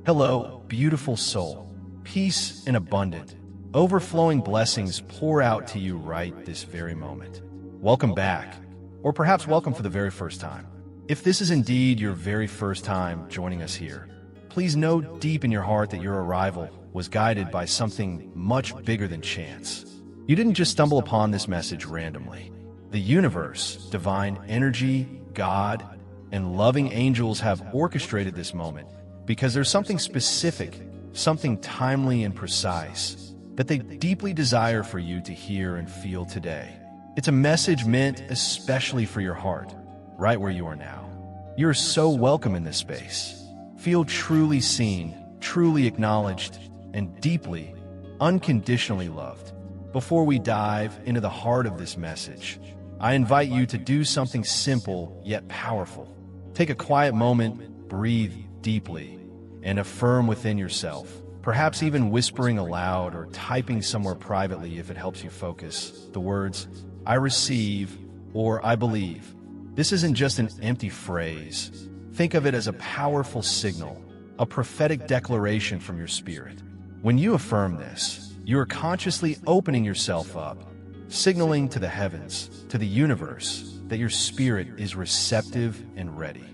Hello, beautiful soul. Peace and abundant, overflowing blessings pour out to you right this very moment. Welcome back, or perhaps welcome for the very first time. If this is indeed your very first time joining us here, please know deep in your heart that your arrival was guided by something much bigger than chance. You didn't just stumble upon this message randomly. The universe, divine energy, God, and loving angels have orchestrated this moment because there's something specific, something timely and precise that they deeply desire for you to hear and feel today. It's a message meant especially for your heart, right where you are now. You're so welcome in this space. Feel truly seen, truly acknowledged, and deeply, unconditionally loved. Before we dive into the heart of this message, I invite you to do something simple yet powerful. Take a quiet moment, breathe deeply, and affirm within yourself, perhaps even whispering aloud or typing somewhere privately if it helps you focus, the words, "I receive" or "I believe." This isn't just an empty phrase. Think of it as a powerful signal, a prophetic declaration from your spirit. When you affirm this, you are consciously opening yourself up, signaling to the heavens, to the universe, that your spirit is receptive and ready.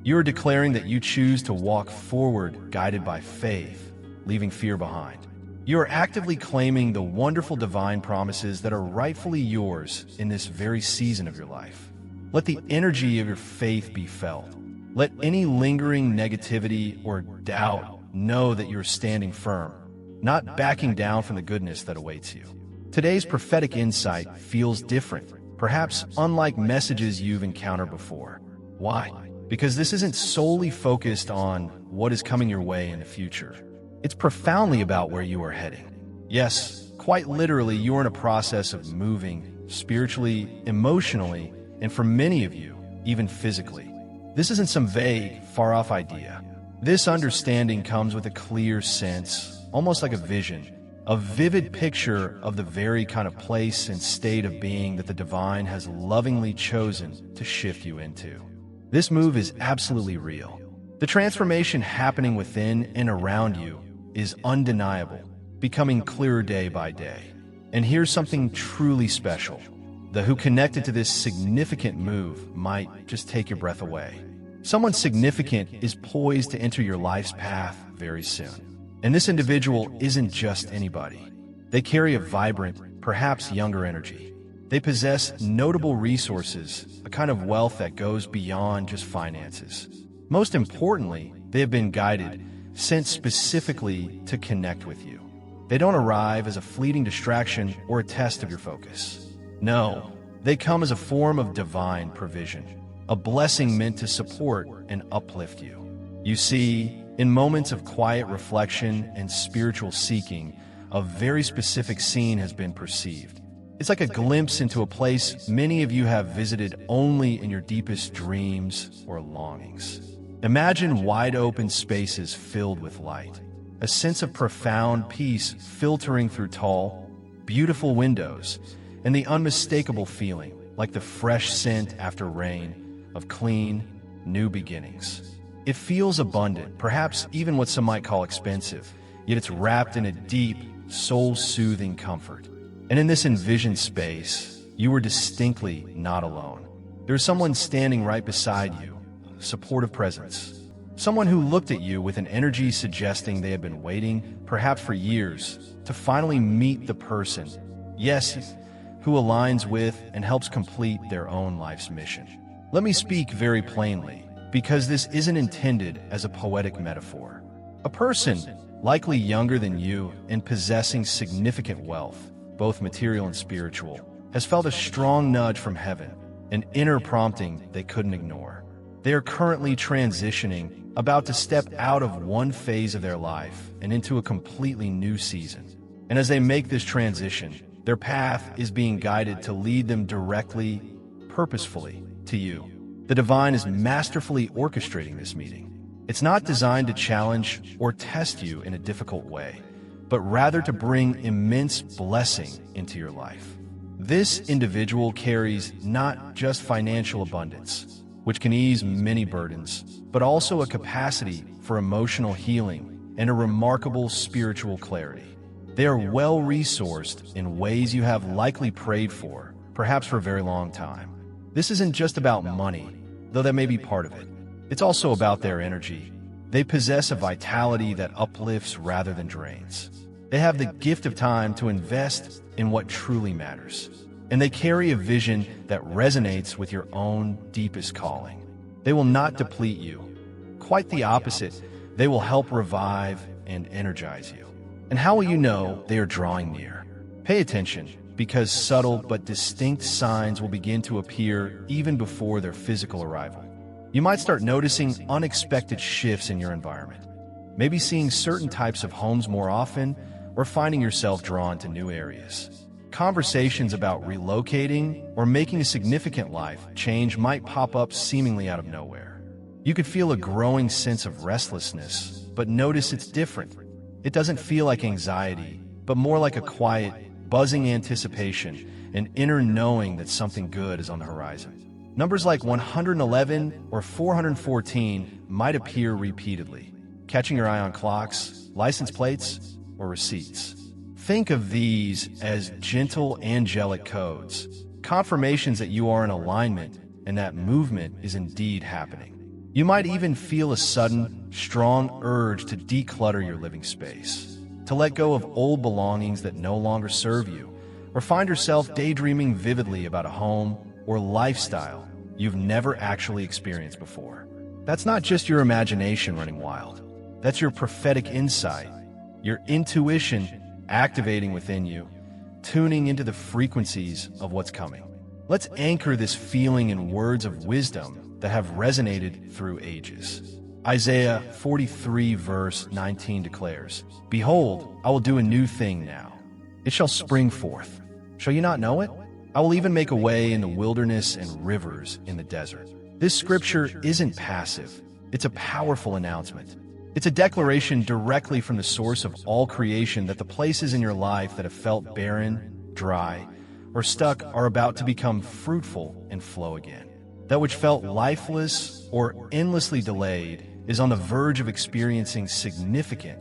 You are declaring that you choose to walk forward guided by faith, leaving fear behind. You are actively claiming the wonderful divine promises that are rightfully yours in this very season of your life. Let the energy of your faith be felt. Let any lingering negativity or doubt know that you're standing firm, not backing down from the goodness that awaits you. Today's prophetic insight feels different, perhaps unlike messages you've encountered before. Why? Because this isn't solely focused on what is coming your way in the future. It's profoundly about where you are heading. Yes, quite literally, you are in a process of moving spiritually, emotionally, and for many of you, even physically. This isn't some vague, far-off idea. This understanding comes with a clear sense, almost like a vision, a vivid picture of the very kind of place and state of being that the divine has lovingly chosen to shift you into. This move is absolutely real. The transformation happening within and around you is undeniable, becoming clearer day by day. And here's something truly special. The who connected to this significant move might just take your breath away. Someone significant is poised to enter your life's path very soon. And this individual isn't just anybody. They carry a vibrant, perhaps younger energy. They possess notable resources, a kind of wealth that goes beyond just finances. Most importantly, they have been guided, sent specifically to connect with you. They don't arrive as a fleeting distraction or a test of your focus. No, they come as a form of divine provision, a blessing meant to support and uplift you. You see, in moments of quiet reflection and spiritual seeking, a very specific scene has been perceived. It's like a glimpse into a place many of you have visited only in your deepest dreams or longings. Imagine wide-open spaces filled with light, a sense of profound peace filtering through tall, beautiful windows, and the unmistakable feeling, like the fresh scent after rain, of clean, new beginnings. It feels abundant, perhaps even what some might call expensive, yet it's wrapped in a deep, soul-soothing comfort. And in this envisioned space, you are distinctly not alone. There's someone standing right beside you, a supportive presence. Someone who looked at you with an energy suggesting they had been waiting, perhaps for years, to finally meet the person, yes, who aligns with and helps complete their own life's mission. Let me speak very plainly, because this isn't intended as a poetic metaphor. A person, likely younger than you and possessing significant wealth, both material and spiritual, has felt a strong nudge from heaven, an inner prompting they couldn't ignore. They are currently transitioning, about to step out of one phase of their life and into a completely new season. And as they make this transition, their path is being guided to lead them directly, purposefully, to you. The divine is masterfully orchestrating this meeting. It's not designed to challenge or test you in a difficult way, but rather to bring immense blessing into your life. This individual carries not just financial abundance, which can ease many burdens, but also a capacity for emotional healing and a remarkable spiritual clarity. They are well-resourced in ways you have likely prayed for, perhaps for a very long time. This isn't just about money, though that may be part of it. It's also about their energy. They possess a vitality that uplifts rather than drains. They have the gift of time to invest in what truly matters. And they carry a vision that resonates with your own deepest calling. They will not deplete you. Quite the opposite, they will help revive and energize you. And how will you know they are drawing near? Pay attention, because subtle but distinct signs will begin to appear even before their physical arrival. You might start noticing unexpected shifts in your environment. Maybe seeing certain types of homes more often, or finding yourself drawn to new areas. Conversations about relocating or making a significant life change might pop up seemingly out of nowhere. You could feel a growing sense of restlessness, but notice it's different. It doesn't feel like anxiety, but more like a quiet, buzzing anticipation, an inner knowing that something good is on the horizon. Numbers like 111 or 414 might appear repeatedly, catching your eye on clocks, license plates, or receipts. Think of these as gentle angelic codes, confirmations that you are in alignment and that movement is indeed happening. You might even feel a sudden, strong urge to declutter your living space, to let go of old belongings that no longer serve you, or find yourself daydreaming vividly about a home or lifestyle you've never actually experienced before. That's not just your imagination running wild. That's your prophetic insight, your intuition activating within you, tuning into the frequencies of what's coming. Let's anchor this feeling in words of wisdom that have resonated through ages. Isaiah 43 verse 19 declares, "Behold, I will do a new thing now. It shall spring forth. Shall you not know it? I will even make a way in the wilderness and rivers in the desert." This scripture isn't passive. It's a powerful announcement. It's a declaration directly from the source of all creation that the places in your life that have felt barren, dry, or stuck are about to become fruitful and flow again. That which felt lifeless or endlessly delayed is on the verge of experiencing significant,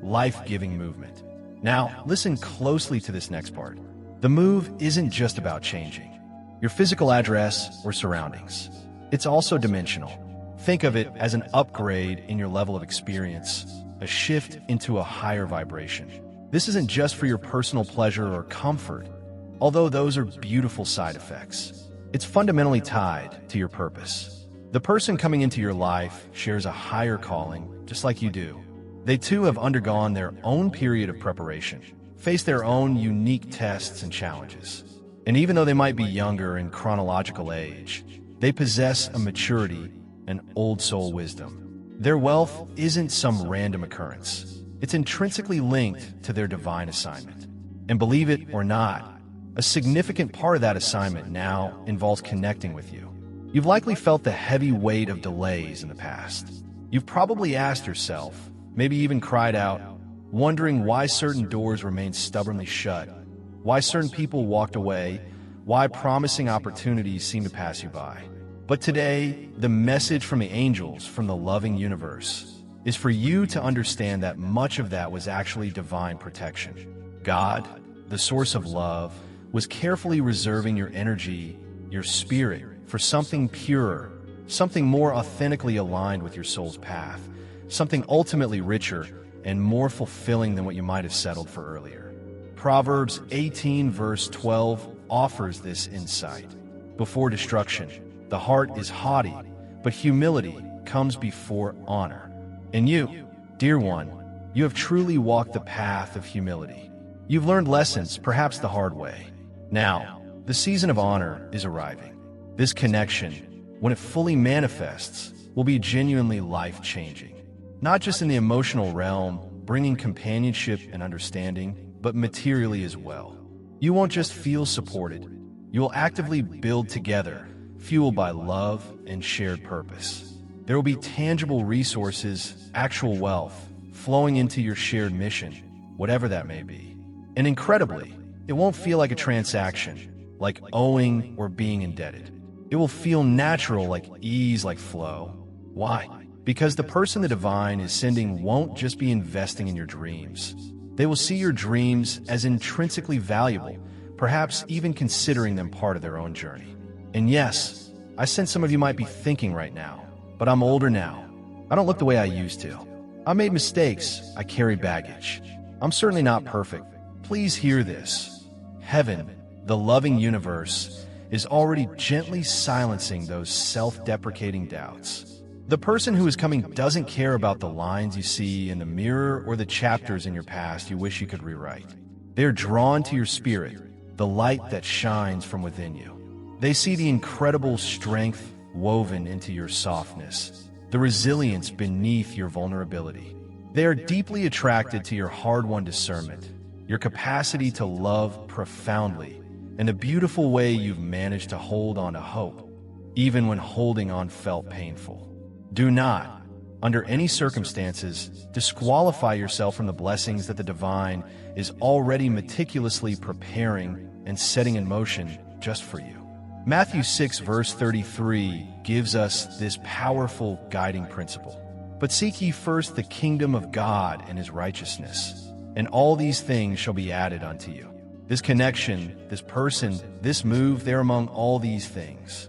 life-giving movement. Now, listen closely to this next part. The move isn't just about changing your physical address or surroundings. It's also dimensional. Think of it as an upgrade in your level of experience, a shift into a higher vibration. This isn't just for your personal pleasure or comfort, although those are beautiful side effects. It's fundamentally tied to your purpose. The person coming into your life shares a higher calling, just like you do. They too have undergone their own period of preparation, faced their own unique tests and challenges. And even though they might be younger in chronological age, they possess a maturity and old soul wisdom. Their wealth isn't some random occurrence. It's intrinsically linked to their divine assignment. And believe it or not, a significant part of that assignment now involves connecting with you. You've likely felt the heavy weight of delays in the past. You've probably asked yourself, maybe even cried out, wondering why certain doors remained stubbornly shut, why certain people walked away, why promising opportunities seemed to pass you by. But today, the message from the angels, from the loving universe, is for you to understand that much of that was actually divine protection. God, the source of love, was carefully reserving your energy, your spirit, for something purer, something more authentically aligned with your soul's path, something ultimately richer and more fulfilling than what you might have settled for earlier. Proverbs 18 verse 12 offers this insight. Before destruction, the heart is haughty, but humility comes before honor. And you, dear one, you have truly walked the path of humility. You've learned lessons, perhaps the hard way. Now, the season of honor is arriving. This connection, when it fully manifests, will be genuinely life-changing. Not just in the emotional realm, bringing companionship and understanding, but materially as well. You won't just feel supported. You will actively build together, fueled by love and shared purpose. There will be tangible resources, actual wealth, flowing into your shared mission, whatever that may be. And incredibly, it won't feel like a transaction, like owing or being indebted. It will feel natural, like ease, like flow. Why? Because the person the divine is sending won't just be investing in your dreams. They will see your dreams as intrinsically valuable, perhaps even considering them part of their own journey. And yes, I sense some of you might be thinking right now, but I'm older now. I don't look the way I used to. I made mistakes. I carry baggage. I'm certainly not perfect. Please hear this. Heaven, the loving universe, is already gently silencing those self-deprecating doubts. The person who is coming doesn't care about the lines you see in the mirror or the chapters in your past you wish you could rewrite. They're drawn to your spirit, the light that shines from within you. They see the incredible strength woven into your softness, the resilience beneath your vulnerability. They are deeply attracted to your hard-won discernment, your capacity to love profoundly, and the beautiful way you've managed to hold on to hope, even when holding on felt painful. Do not, under any circumstances, disqualify yourself from the blessings that the divine is already meticulously preparing and setting in motion just for you. Matthew 6 verse 33 gives us this powerful guiding principle. But seek ye first the kingdom of God and his righteousness, and all these things shall be added unto you. This connection, this person, this move, they're among all these things.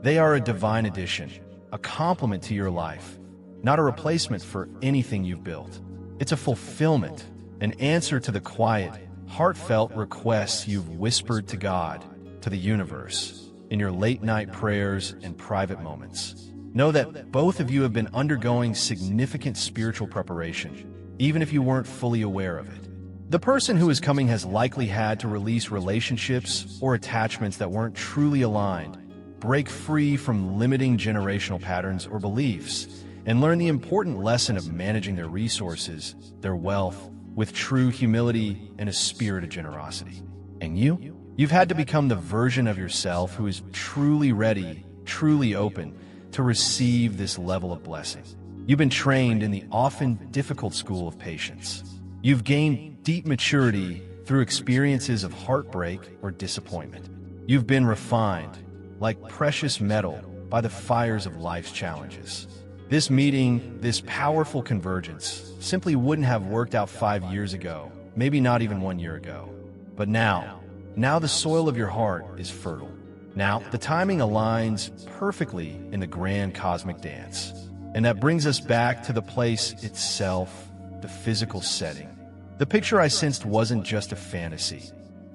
They are a divine addition, a complement to your life, not a replacement for anything you've built. It's a fulfillment, an answer to the quiet, heartfelt requests you've whispered to God, to the universe, in your late-night prayers and private moments. Know that both of you have been undergoing significant spiritual preparation, even if you weren't fully aware of it. The person who is coming has likely had to release relationships or attachments that weren't truly aligned, break free from limiting generational patterns or beliefs, and learn the important lesson of managing their resources, their wealth, with true humility and a spirit of generosity. And you've had to become the version of yourself who is truly ready, truly open to receive this level of blessing. You've been trained in the often difficult school of patience. You've gained deep maturity through experiences of heartbreak or disappointment. You've been refined, like precious metal, by the fires of life's challenges. This meeting, this powerful convergence, simply wouldn't have worked out 5 years ago, maybe not even 1 year ago. But now the soil of your heart is fertile. Now, the timing aligns perfectly in the grand cosmic dance. And that brings us back to the place itself, the physical setting. The picture I sensed wasn't just a fantasy.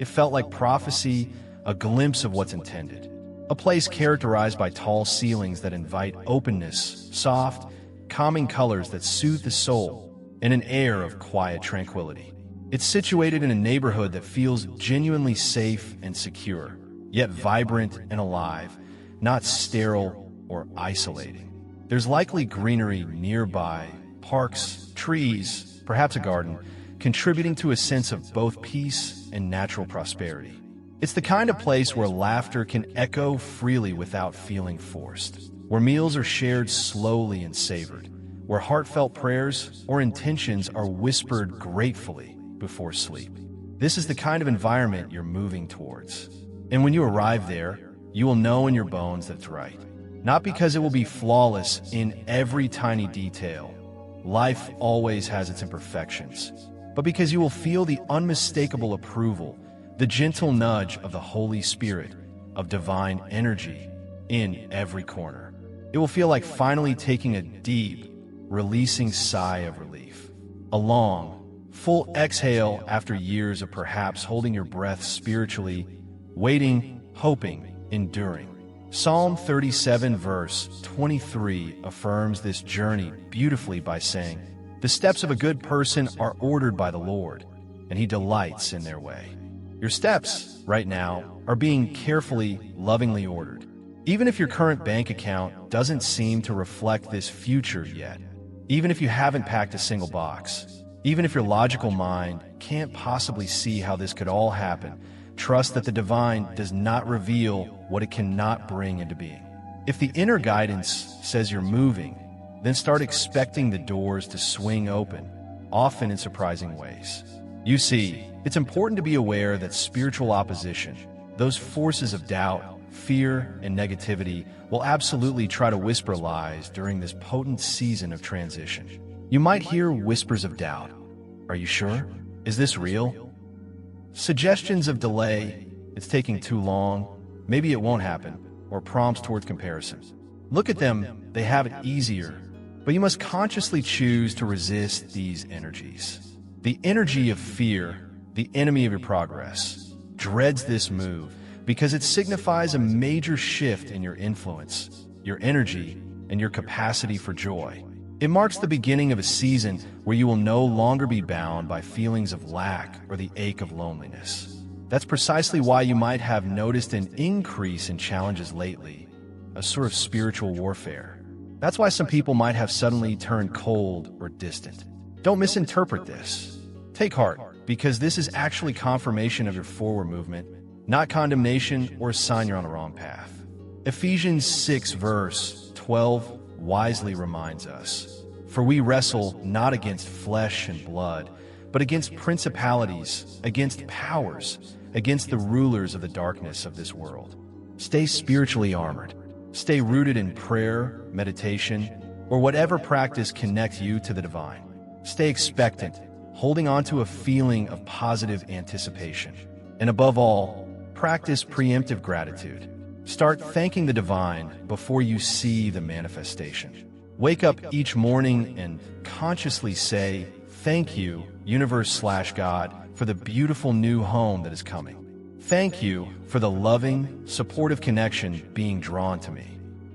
It felt like prophecy, a glimpse of what's intended. A place characterized by tall ceilings that invite openness, soft, calming colors that soothe the soul, and an air of quiet tranquility. It's situated in a neighborhood that feels genuinely safe and secure, yet vibrant and alive, not sterile or isolating. There's likely greenery nearby, parks, trees, perhaps a garden, contributing to a sense of both peace and natural prosperity. It's the kind of place where laughter can echo freely without feeling forced, where meals are shared slowly and savored, where heartfelt prayers or intentions are whispered gratefully before sleep. This is the kind of environment you're moving towards. And when you arrive there, you will know in your bones that it's right. Not because it will be flawless in every tiny detail. Life always has its imperfections. But because you will feel the unmistakable approval, the gentle nudge of the Holy Spirit, of divine energy, in every corner. It will feel like finally taking a deep, releasing sigh of relief. A long, full exhale after years of perhaps holding your breath spiritually, waiting, hoping, enduring. Psalm 37 verse 23 affirms this journey beautifully by saying, "The steps of a good person are ordered by the Lord, and he delights in their way." Your steps, right now, are being carefully, lovingly ordered. Even if your current bank account doesn't seem to reflect this future yet, even if you haven't packed a single box, even if your logical mind can't possibly see how this could all happen, trust that the divine does not reveal what it cannot bring into being. If the inner guidance says you're moving, then start expecting the doors to swing open, often in surprising ways. You see, it's important to be aware that spiritual opposition, those forces of doubt, fear, and negativity will absolutely try to whisper lies during this potent season of transition. You might hear whispers of doubt. Are you sure? Is this real? Suggestions of delay, it's taking too long, maybe it won't happen, or prompts towards comparison. Look at them, they have it easier, but you must consciously choose to resist these energies. The energy of fear, the enemy of your progress, dreads this move because it signifies a major shift in your influence, your energy, and your capacity for joy. It marks the beginning of a season where you will no longer be bound by feelings of lack or the ache of loneliness. That's precisely why you might have noticed an increase in challenges lately, a sort of spiritual warfare. That's why some people might have suddenly turned cold or distant. Don't misinterpret this. Take heart, because this is actually confirmation of your forward movement, not condemnation or a sign you're on the wrong path. Ephesians 6 verse 12 wisely reminds us, "For we wrestle not against flesh and blood, but against principalities, against powers, against the rulers of the darkness of this world." Stay spiritually armored. Stay rooted in prayer, meditation, or whatever practice connects you to the divine. Stay expectant, holding on to a feeling of positive anticipation. And above all, practice preemptive gratitude. Start thanking the divine before you see the manifestation. Wake up each morning and consciously say, "Thank you, universe/God, for the beautiful new home that is coming. Thank you for the loving, supportive connection being drawn to me.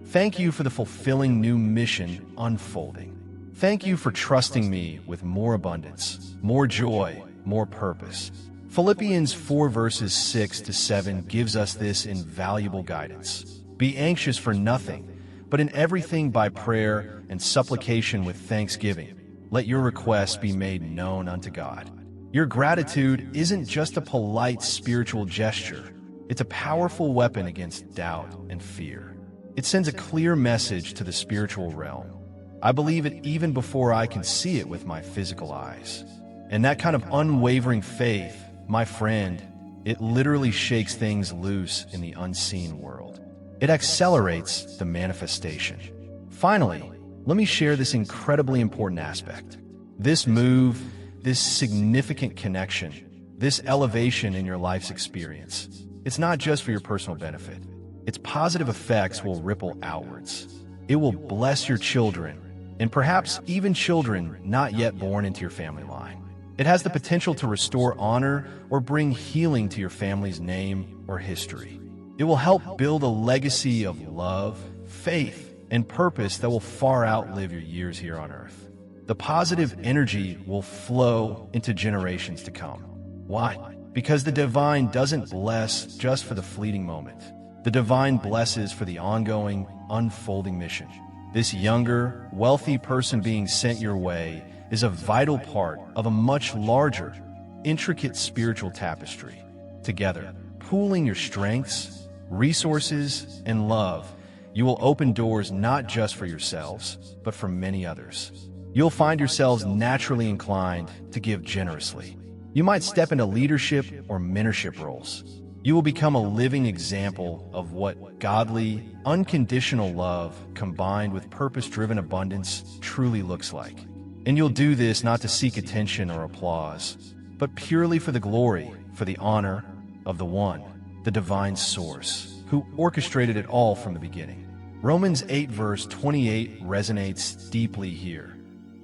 Thank you for the fulfilling new mission unfolding. Thank you for trusting me with more abundance, more joy, more purpose." Philippians 4 verses 6 to 7 gives us this invaluable guidance. "Be anxious for nothing, but in everything by prayer and supplication with thanksgiving, let your requests be made known unto God." Your gratitude isn't just a polite spiritual gesture. It's a powerful weapon against doubt and fear. It sends a clear message to the spiritual realm. I believe it even before I can see it with my physical eyes. And that kind of unwavering faith, my friend, it literally shakes things loose in the unseen world. It accelerates the manifestation. Finally, let me share this incredibly important aspect. This move, this significant connection, this elevation in your life's experience, it's not just for your personal benefit. Its positive effects will ripple outwards. It will bless your children, and perhaps even children not yet born into your family line. It has the potential to restore honor or bring healing to your family's name or history. It will help build a legacy of love, faith, and purpose that will far outlive your years here on earth. The positive energy will flow into generations to come. Why? Because the divine doesn't bless just for the fleeting moment. The divine blesses for the ongoing, unfolding mission. This younger, wealthy person being sent your way is a vital part of a much larger, intricate spiritual tapestry. Together, pooling your strengths, resources, and love, you will open doors not just for yourselves, but for many others. You'll find yourselves naturally inclined to give generously. You might step into leadership or mentorship roles. You will become a living example of what godly, unconditional love combined with purpose-driven abundance truly looks like. And you'll do this not to seek attention or applause, but purely for the glory, for the honor of the one, the divine source, who orchestrated it all from the beginning. Romans 8 verse 28 resonates deeply here.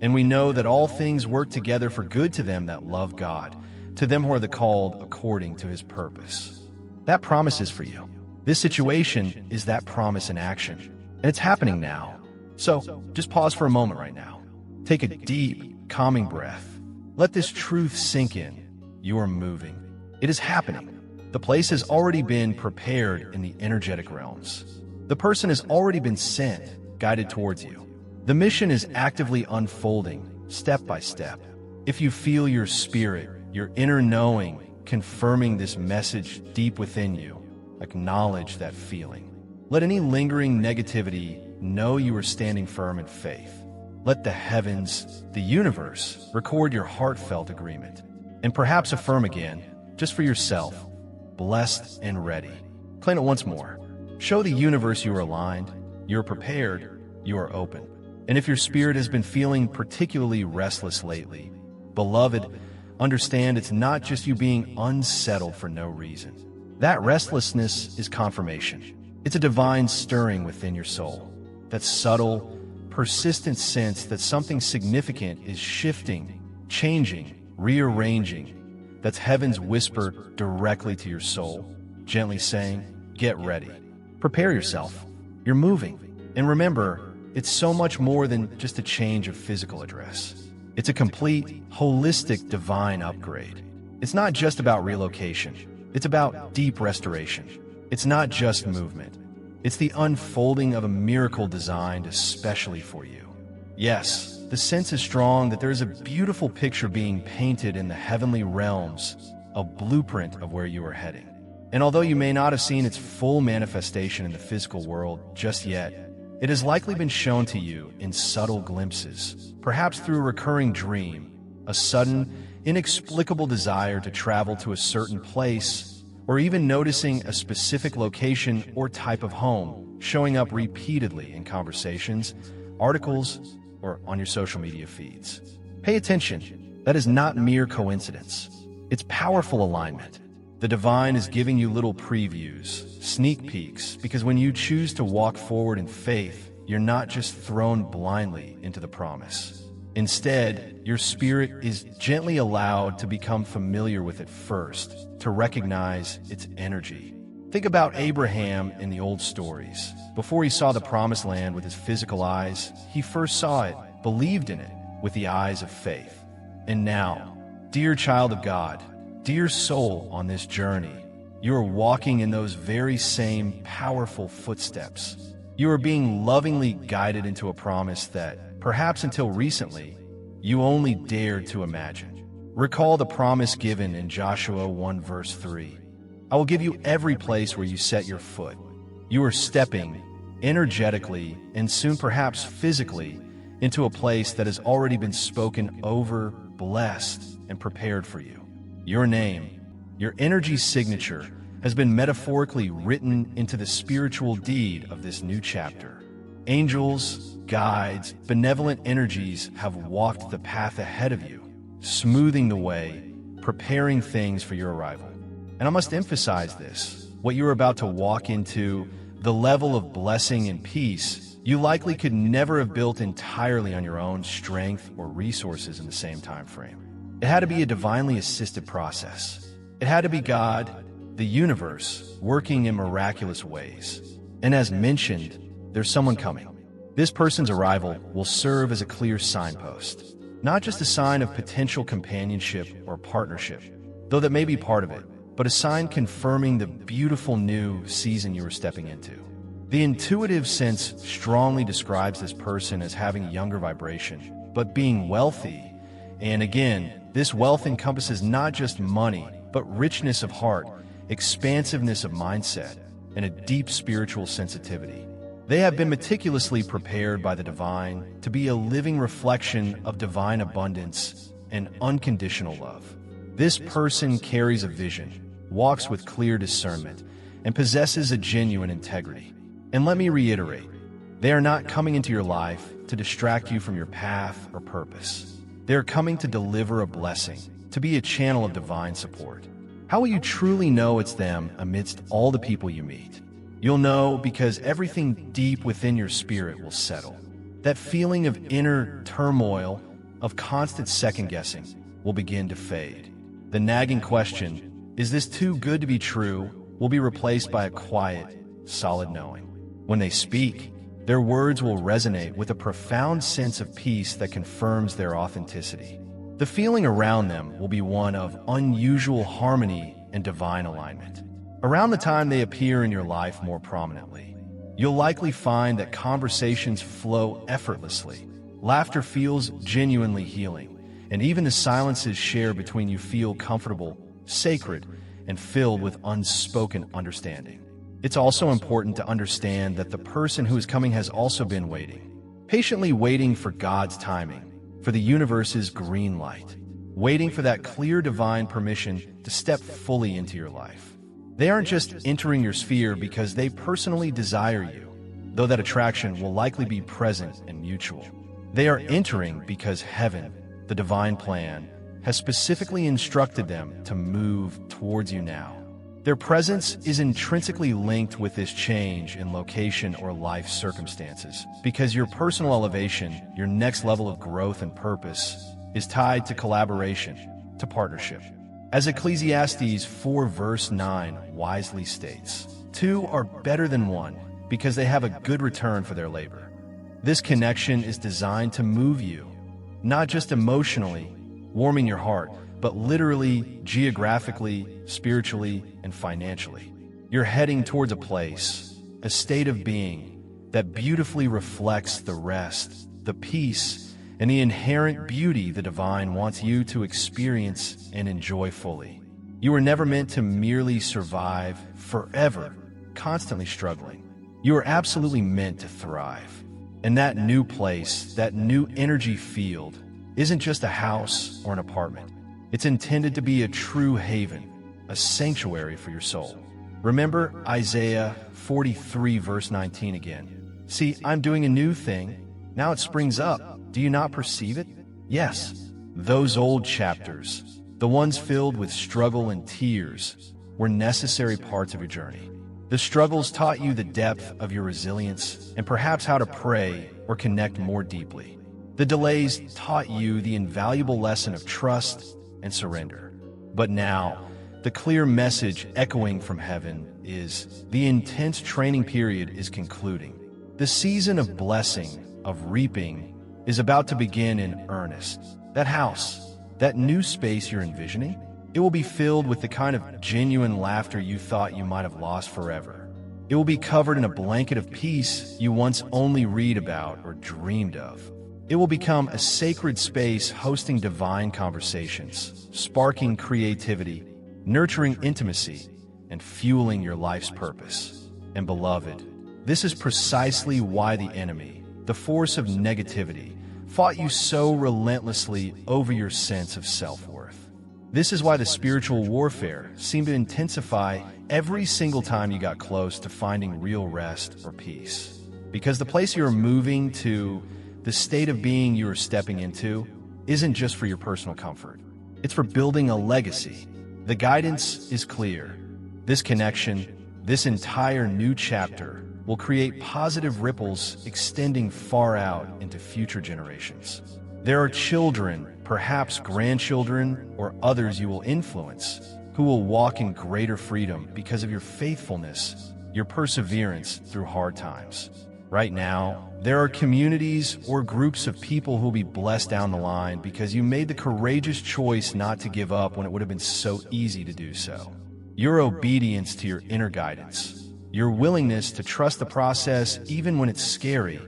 "And we know that all things work together for good to them that love God, to them who are the called according to his purpose." That promise is for you. This situation is that promise in action, and it's happening now. So just pause for a moment right now. Take a deep, calming breath. Let this truth sink in. You are moving. It is happening. The place has already been prepared in the energetic realms. The person has already been sent, guided towards you. The mission is actively unfolding, step by step. If you feel your spirit, your inner knowing, confirming this message deep within you, acknowledge that feeling. Let any lingering negativity know you are standing firm in faith. Let the heavens, the universe, record your heartfelt agreement. And perhaps affirm again, just for yourself, blessed and ready. Claim it once more. Show the universe you are aligned, you are prepared, you are open. And if your spirit has been feeling particularly restless lately, beloved, understand it's not just you being unsettled for no reason. That restlessness is confirmation. It's a divine stirring within your soul. That subtle, persistent sense that something significant is shifting, changing, rearranging. That's heaven's whisper directly to your soul, gently saying, get ready. Prepare yourself. You're moving. And remember, it's so much more than just a change of physical address. It's a complete, holistic, divine upgrade. It's not just about relocation. It's about deep restoration. It's not just movement. It's the unfolding of a miracle designed especially for you. Yes, the sense is strong that there is a beautiful picture being painted in the heavenly realms, a blueprint of where you are heading. And although you may not have seen its full manifestation in the physical world just yet, it has likely been shown to you in subtle glimpses, perhaps through a recurring dream, a sudden, inexplicable desire to travel to a certain place, or even noticing a specific location or type of home showing up repeatedly in conversations, articles, or on your social media feeds. Pay attention. That is not mere coincidence. It's powerful alignment. The divine is giving you little previews, sneak peeks, because when you choose to walk forward in faith, you're not just thrown blindly into the promise. Instead, your spirit is gently allowed to become familiar with it first, to recognize its energy. Think about Abraham in the old stories. Before he saw the promised land with his physical eyes, he first saw it, believed in it, with the eyes of faith. And now, dear child of God, dear soul on this journey, you are walking in those very same powerful footsteps. You are being lovingly guided into a promise that, perhaps until recently, you only dared to imagine. Recall the promise given in Joshua 1 verse 3. I will give you every place where you set your foot. You are stepping energetically and soon perhaps physically into a place that has already been spoken over, blessed, and prepared for you. Your name, your energy signature, has been metaphorically written into the spiritual deed of this new chapter. Angels, guides, benevolent energies have walked the path ahead of you, smoothing the way, preparing things for your arrival. And I must emphasize this, what you're about to walk into, the level of blessing and peace, you likely could never have built entirely on your own strength or resources in the same time frame. It had to be a divinely assisted process. It had to be God, the universe, working in miraculous ways. And as mentioned, there's someone coming. This person's arrival will serve as a clear signpost, not just a sign of potential companionship or partnership, though that may be part of it, but a sign confirming the beautiful new season you are stepping into. The intuitive sense strongly describes this person as having younger vibration, but being wealthy. And again, this wealth encompasses not just money, but richness of heart, expansiveness of mindset, and a deep spiritual sensitivity. They have been meticulously prepared by the divine to be a living reflection of divine abundance and unconditional love. This person carries a vision, walks with clear discernment, and possesses a genuine integrity. And let me reiterate, they are not coming into your life to distract you from your path or purpose. They are coming to deliver a blessing, to be a channel of divine support. How will you truly know it's them amidst all the people you meet? You'll know because everything deep within your spirit will settle. That feeling of inner turmoil, of constant second-guessing, will begin to fade. The nagging question, is this too good to be true, will be replaced by a quiet, solid knowing. When they speak, their words will resonate with a profound sense of peace that confirms their authenticity. The feeling around them will be one of unusual harmony and divine alignment. Around the time they appear in your life more prominently, you'll likely find that conversations flow effortlessly, laughter feels genuinely healing, and even the silences shared between you feel comfortable, sacred, and filled with unspoken understanding. It's also important to understand that the person who is coming has also been waiting, patiently waiting for God's timing, for the universe's green light, waiting for that clear divine permission to step fully into your life. They aren't just entering your sphere because they personally desire you, though that attraction will likely be present and mutual. They are entering because heaven, the divine plan, has specifically instructed them to move towards you now. Their presence is intrinsically linked with this change in location or life circumstances, because your personal elevation, your next level of growth and purpose, is tied to collaboration, to partnership. As Ecclesiastes 4 verse 9 wisely states, two are better than one because they have a good return for their labor. This connection is designed to move you, not just emotionally, warming your heart, but literally, geographically, spiritually, and financially. You're heading towards a place, a state of being, that beautifully reflects the rest, the peace, and the inherent beauty the divine wants you to experience and enjoy fully. You were never meant to merely survive forever, constantly struggling. You are absolutely meant to thrive. And that new place, that new energy field, isn't just a house or an apartment. It's intended to be a true haven, a sanctuary for your soul. Remember Isaiah 43 verse 19 again. See, I'm doing a new thing. Now it springs up. Do you not perceive it? Yes, those old chapters, the ones filled with struggle and tears, were necessary parts of your journey. The struggles taught you the depth of your resilience and perhaps how to pray or connect more deeply. The delays taught you the invaluable lesson of trust and surrender. But now, the clear message echoing from heaven is the intense training period is concluding. The season of blessing, of reaping, is about to begin in earnest. That house, that new space you're envisioning, it will be filled with the kind of genuine laughter you thought you might have lost forever. It will be covered in a blanket of peace you once only read about or dreamed of. It will become a sacred space hosting divine conversations, sparking creativity, nurturing intimacy, and fueling your life's purpose. And beloved, this is precisely why the enemy, the force of negativity, fought you so relentlessly over your sense of self-worth. This is why the spiritual warfare seemed to intensify every single time you got close to finding real rest or peace. Because the place you're moving to, the state of being you are stepping into, isn't just for your personal comfort. It's for building a legacy. The guidance is clear. This connection, this entire new chapter, will create positive ripples extending far out into future generations. There are children, perhaps grandchildren, or others you will influence, who will walk in greater freedom because of your faithfulness, your perseverance through hard times. Right now, there are communities or groups of people who will be blessed down the line because you made the courageous choice not to give up when it would have been so easy to do so. Your obedience to your inner guidance, your willingness to trust the process even when it's scary,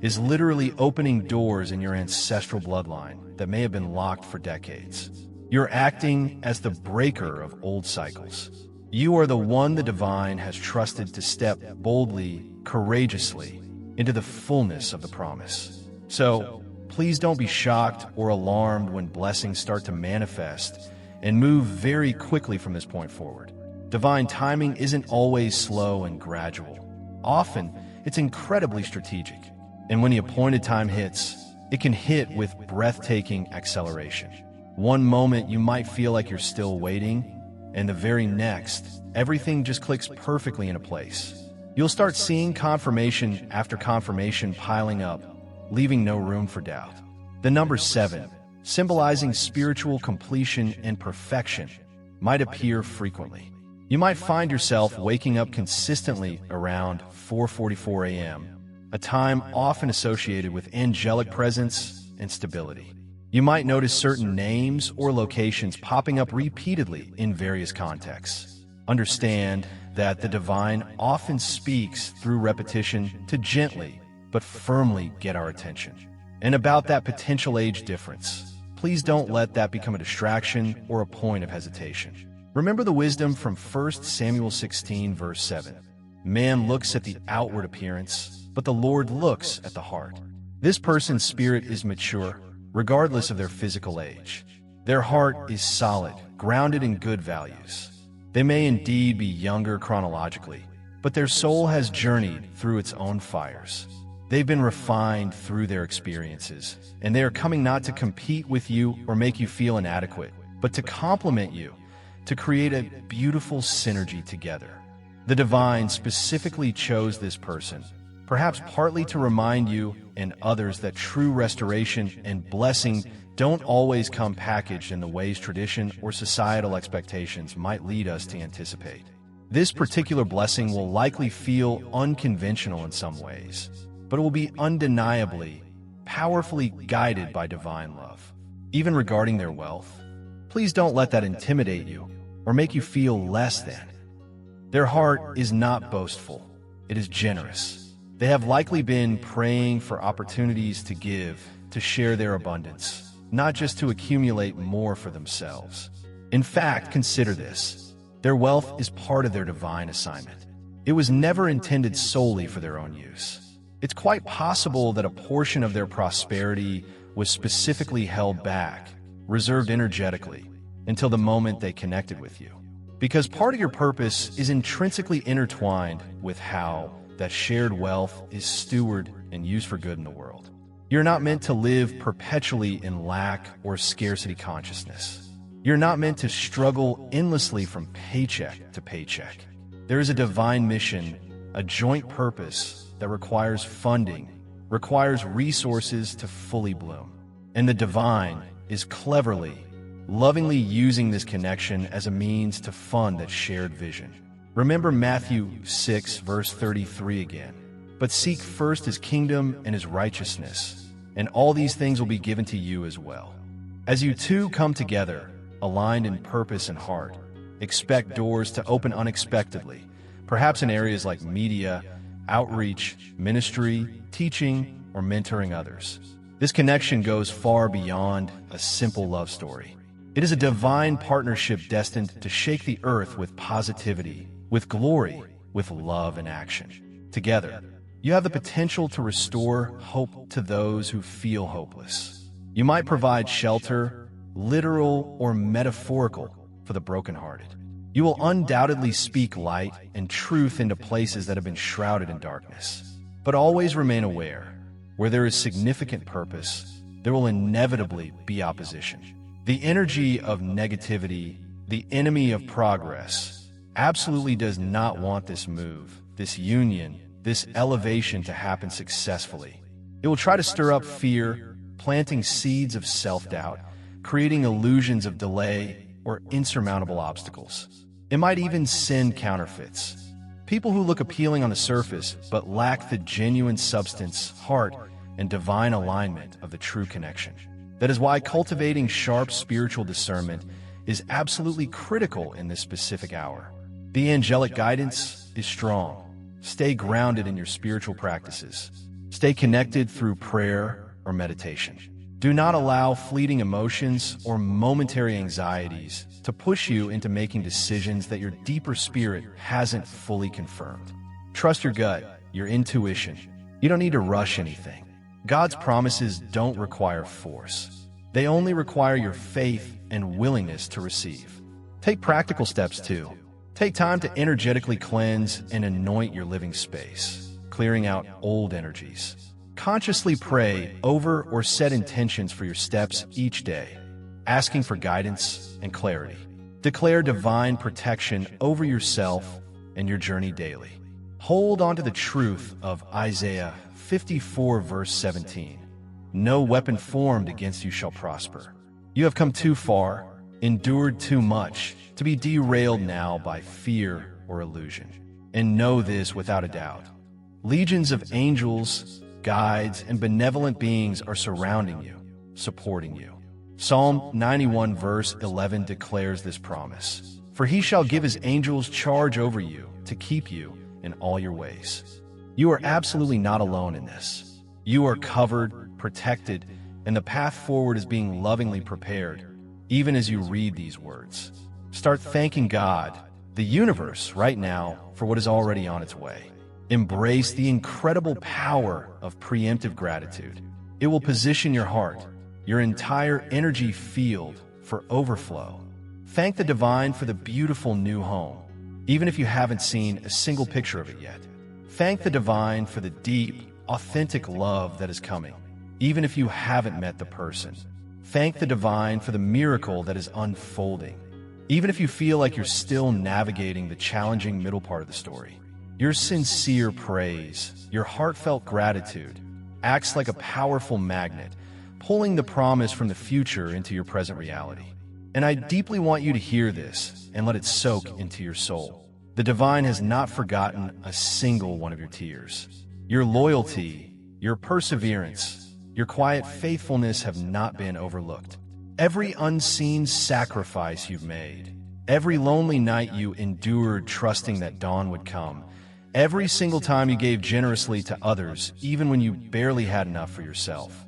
is literally opening doors in your ancestral bloodline that may have been locked for decades. You're acting as the breaker of old cycles. You are the one the divine has trusted to step boldly, courageously, into the fullness of the promise. So, please don't be shocked or alarmed when blessings start to manifest and move very quickly from this point forward. Divine timing isn't always slow and gradual. Often, it's incredibly strategic. And when the appointed time hits, it can hit with breathtaking acceleration. One moment you might feel like you're still waiting, and the very next, everything just clicks perfectly into place. You'll start seeing confirmation after confirmation piling up, leaving no room for doubt. The number 7, symbolizing spiritual completion and perfection, might appear frequently. You might find yourself waking up consistently around 4:44 a.m., a time often associated with angelic presence and stability. You might notice certain names or locations popping up repeatedly in various contexts. Understand that the divine often speaks through repetition to gently but firmly get our attention. And about that potential age difference, please don't let that become a distraction or a point of hesitation. Remember the wisdom from 1 Samuel 16 verse 7. Man looks at the outward appearance, but the Lord looks at the heart. This person's spirit is mature, regardless of their physical age. Their heart is solid, grounded in good values. They may indeed be younger chronologically, but their soul has journeyed through its own fires. They've been refined through their experiences, and they are coming not to compete with you or make you feel inadequate, but to complement you, to create a beautiful synergy together. The divine specifically chose this person, perhaps partly to remind you and others that true restoration and blessing don't always come packaged in the ways tradition or societal expectations might lead us to anticipate. This particular blessing will likely feel unconventional in some ways, but it will be undeniably, powerfully guided by divine love. Even regarding their wealth, please don't let that intimidate you or make you feel less than. Their heart is not boastful, it is generous. They have likely been praying for opportunities to give, to share their abundance, not just to accumulate more for themselves. In fact, consider this. Their wealth is part of their divine assignment. It was never intended solely for their own use. It's quite possible that a portion of their prosperity was specifically held back, reserved energetically, until the moment they connected with you. Because part of your purpose is intrinsically intertwined with how that shared wealth is stewarded and used for good in the world. You're not meant to live perpetually in lack or scarcity consciousness. You're not meant to struggle endlessly from paycheck to paycheck. There is a divine mission, a joint purpose that requires funding, requires resources to fully bloom. And the divine is cleverly, lovingly using this connection as a means to fund that shared vision. Remember Matthew 6, verse 33 again. But seek first his kingdom and his righteousness, and all these things will be given to you as well. As you two come together, aligned in purpose and heart, expect doors to open unexpectedly, perhaps in areas like media, outreach, ministry, teaching, or mentoring others. This connection goes far beyond a simple love story. It is a divine partnership destined to shake the earth with positivity, with glory, with love and action. Together, you have the potential to restore hope to those who feel hopeless. You might provide shelter, literal or metaphorical, for the brokenhearted. You will undoubtedly speak light and truth into places that have been shrouded in darkness. But always remain aware, where there is significant purpose, there will inevitably be opposition. The energy of negativity, the enemy of progress, absolutely does not want this move, this union, this elevation to happen successfully. It will try to stir up fear, planting seeds of self-doubt, creating illusions of delay or insurmountable obstacles. It might even send counterfeits, people who look appealing on the surface but lack the genuine substance, heart, and divine alignment of the true connection. That is why cultivating sharp spiritual discernment is absolutely critical in this specific hour. The angelic guidance is strong. Stay grounded in your spiritual practices. Stay connected through prayer or meditation. Do not allow fleeting emotions or momentary anxieties to push you into making decisions that your deeper spirit hasn't fully confirmed. Trust your gut, your intuition. You don't need to rush anything. God's promises don't require force. They only require your faith and willingness to receive. Take practical steps too. Take time to energetically cleanse and anoint your living space, clearing out old energies. Consciously pray over or set intentions for your steps each day, asking for guidance and clarity. Declare divine protection over yourself and your journey daily. Hold on to the truth of Isaiah 54, verse 17. No weapon formed against you shall prosper. You have come too far, endured too much, to be derailed now by fear or illusion. And know this without a doubt. Legions of angels, guides, and benevolent beings are surrounding you, supporting you. Psalm 91 verse 11 declares this promise. For he shall give his angels charge over you to keep you in all your ways. You are absolutely not alone in this. You are covered, protected, and the path forward is being lovingly prepared, even as you read these words. Start thanking God, the universe, right now for what is already on its way. Embrace the incredible power of preemptive gratitude. It will position your heart, your entire energy field for overflow, Thank the divine for the beautiful new home, even if you haven't seen a single picture of it yet. Thank the divine for the deep, authentic love that is coming, even if you haven't met the person. Thank the divine for the miracle that is unfolding, even if you feel like you're still navigating the challenging middle part of the story. Your sincere praise, your heartfelt gratitude, acts like a powerful magnet, pulling the promise from the future into your present reality. And I deeply want you to hear this and let it soak into your soul. The divine has not forgotten a single one of your tears. Your loyalty, your perseverance, your quiet faithfulness have not been overlooked. Every unseen sacrifice you've made, every lonely night you endured trusting that dawn would come, every single time you gave generously to others, even when you barely had enough for yourself.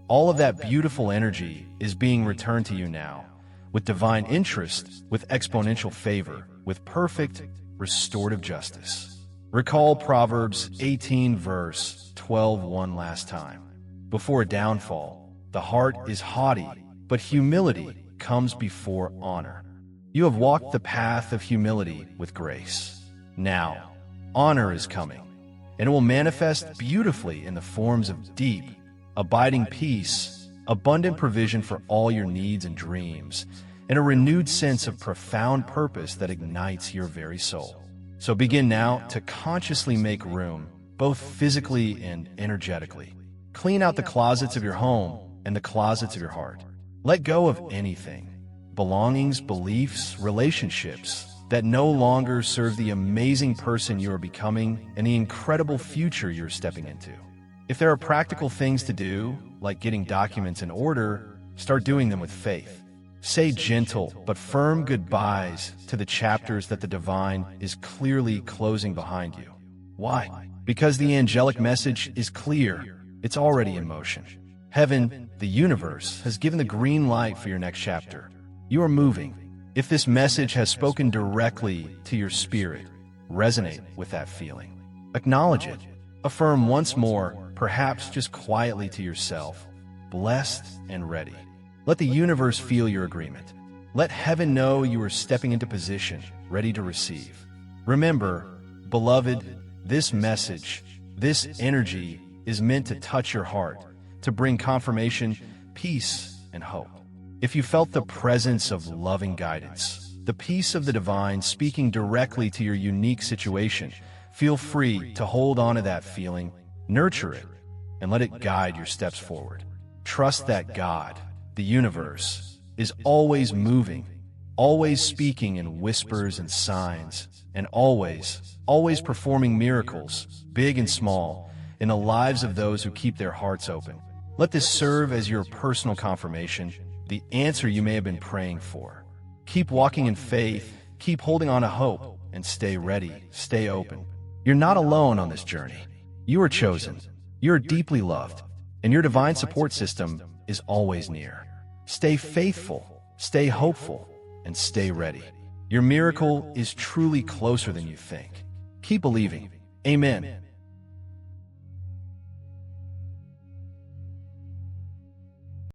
All of that beautiful energy is being returned to you now, with divine interest, with exponential favor, with perfect, restorative justice. Recall Proverbs 18 verse 12 one last time. Before a downfall, the heart is haughty, but humility comes before honor. You have walked the path of humility with grace. Now, honor is coming, and it will manifest beautifully in the forms of deep, abiding peace, abundant provision for all your needs and dreams, and a renewed sense of profound purpose that ignites your very soul. So begin now to consciously make room, both physically and energetically. Clean out the closets of your home and the closets of your heart. Let go of anything, belongings, beliefs, relationships, that no longer serve the amazing person you are becoming and the incredible future you're stepping into. If there are practical things to do, like getting documents in order, start doing them with faith. Say gentle but firm goodbyes to the chapters that the divine is clearly closing behind you. Why? Because the angelic message is clear. It's already in motion. Heaven, the universe, has given the green light for your next chapter. You are moving. If this message has spoken directly to your spirit, resonate with that feeling. Acknowledge it. Affirm once more, perhaps just quietly to yourself, blessed and ready. Let the universe feel your agreement. Let heaven know you are stepping into position, ready to receive. Remember, beloved, this message, this energy is meant to touch your heart, to bring confirmation, peace, and hope. If you felt the presence of loving guidance, the peace of the divine speaking directly to your unique situation, feel free to hold on to that feeling, nurture it, and let it guide your steps forward. Trust that God, the universe, is always moving, always speaking in whispers and signs, and always performing miracles, big and small, in the lives of those who keep their hearts open. Let this serve as your personal confirmation, the answer you may have been praying for. Keep walking in faith, keep holding on to hope, and stay ready, stay open. You're not alone on this journey. You are chosen, you are deeply loved, and your divine support system is always near. Stay faithful, stay hopeful, and stay ready. Your miracle is truly closer than you think. Keep believing. Amen.